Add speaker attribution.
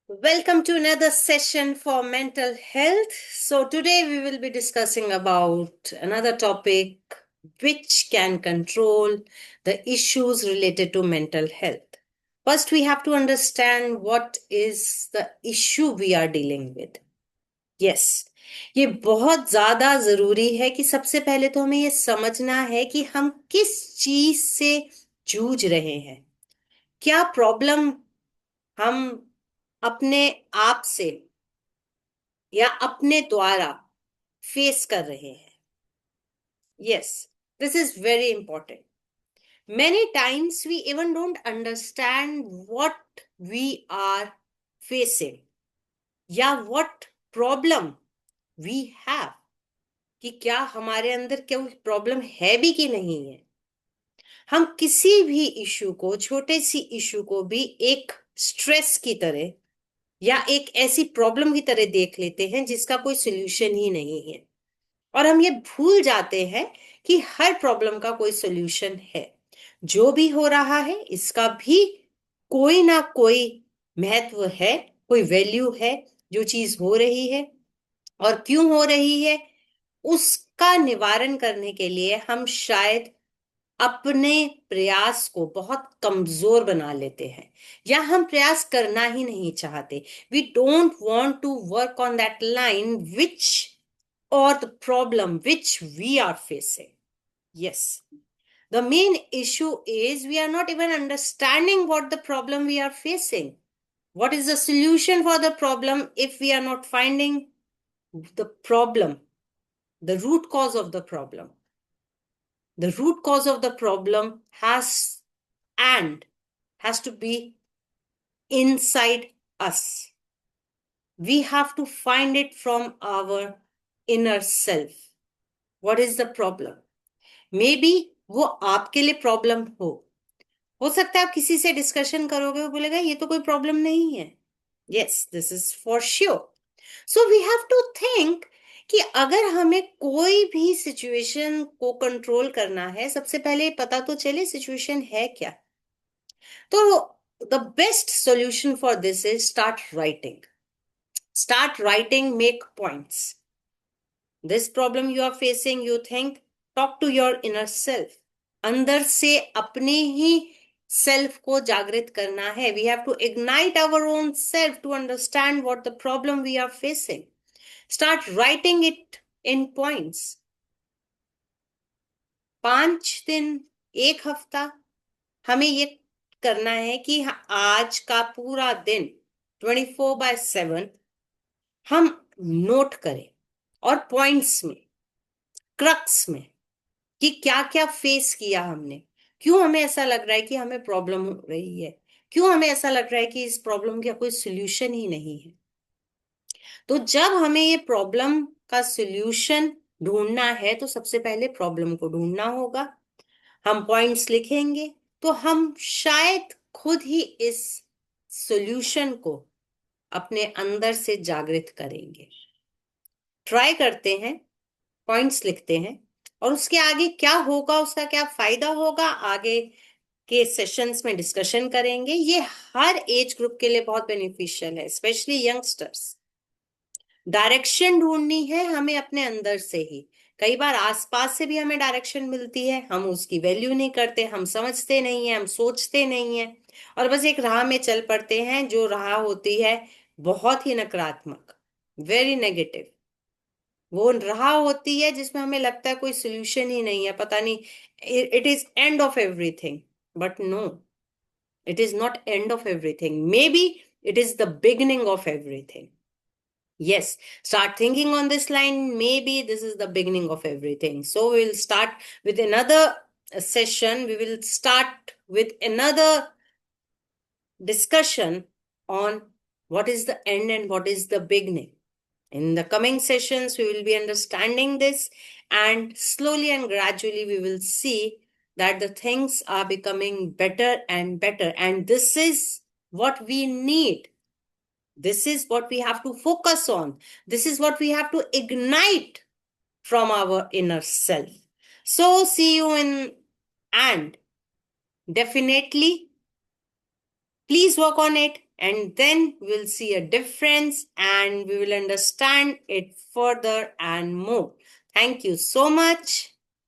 Speaker 1: Welcome to another session for mental health. So today we will be discussing about another topic which can control the issues related to mental health. First, we have to understand what is the issue we are dealing with. Yes, ये बहुत ज्यादा जरूरी है कि सबसे पहले तो हमें ये समझना है कि हम किस चीज से जूझ रहे हैं। क्या प्रॉब्लम हम अपने आप से या अपने द्वारा फेस कर रहे हैं। Yes, this is very important. Many times we even don't understand what we are facing या what problem we have, कि क्या हमारे अंदर क्या प्रॉब्लम है भी कि नहीं है। हम किसी भी इशू को, छोटे सी इशू को भी एक स्ट्रेस की तरह या एक ऐसी प्रॉब्लम की तरह देख लेते हैं जिसका कोई सोल्यूशन ही नहीं है। और हम ये भूल जाते हैं कि हर प्रॉब्लम का कोई सोल्यूशन है। जो भी हो रहा है इसका भी कोई ना कोई महत्व है, कोई वैल्यू है। जो चीज हो रही है और क्यों हो रही है उसका निवारण करने के लिए हम शायद अपने प्रयास को बहुत कमजोर बना लेते हैं या हम प्रयास करना ही नहीं चाहते। We don't want to work on that line which or the problem which we are facing. Yes, the main issue is we are not even understanding what the problem we are facing. What is the solution for the problem if we are not finding the problem, the root cause of the problem? The root cause of the problem has to be inside us. We have to find it from our inner self. What is the problem? May be वो आपके लिए problem हो सकता है आप किसी से discussion करोगे, वो बोलेगा ये तो कोई प्रॉब्लम नहीं है। Yes, this is for sure. So we have to think कि अगर हमें कोई भी सिचुएशन को कंट्रोल करना है, सबसे पहले पता तो चले सिचुएशन है क्या। तो the best solution for this is start writing, make points. This problem you are facing, you think, talk to your inner self. अंदर से अपने ही सेल्फ को जागृत करना है। We have to ignite our own self to understand what the problem we are facing. Start writing it in points. 5 दिन, एक हफ्ता हमें ये करना है कि आज का पूरा दिन 24/7 हम नोट करें और पॉइंट्स में, क्रक्स में, कि क्या क्या फेस किया हमने, क्यों हमें ऐसा लग रहा है कि हमें प्रॉब्लम हो रही है, क्यों हमें ऐसा लग रहा है कि इस प्रॉब्लम का कोई सोल्यूशन ही नहीं है। तो जब हमें ये प्रॉब्लम का सोल्यूशन ढूंढना है तो सबसे पहले प्रॉब्लम को ढूंढना होगा। हम पॉइंट्स लिखेंगे तो हम शायद खुद ही इस सोल्यूशन को अपने अंदर से जागृत करेंगे। ट्राई करते हैं, पॉइंट्स लिखते हैं और उसके आगे क्या होगा, उसका क्या फायदा होगा, आगे के सेशंस में डिस्कशन करेंगे। ये हर एज ग्रुप के लिए बहुत बेनिफिशियल है, स्पेशली यंगस्टर्स। डायरेक्शन ढूंढनी है हमें अपने अंदर से ही। कई बार आसपास से भी हमें डायरेक्शन मिलती है, हम उसकी वैल्यू नहीं करते, हम समझते नहीं है, हम सोचते नहीं है और बस एक राह में चल पड़ते हैं जो राह होती है बहुत ही नकारात्मक, वेरी नेगेटिव। वो राह होती है जिसमें हमें लगता है कोई सोल्यूशन ही नहीं है, पता नहीं, it is end of everything. But no, it is not end of everything. Maybe it is the beginning of everything. Yes, start thinking on this line. Maybe this is the beginning of everything. So we'll start with another session. We will start with another discussion on what is the end and what is the beginning. In the coming sessions, we will be understanding this, and slowly and gradually we will see that the things are becoming better and better. And this is what we need. This is what we have to focus on. This is what we have to ignite from our inner self. So see you in, and definitely please work on it and then we'll see a difference and we will understand it further and more. Thank you so much.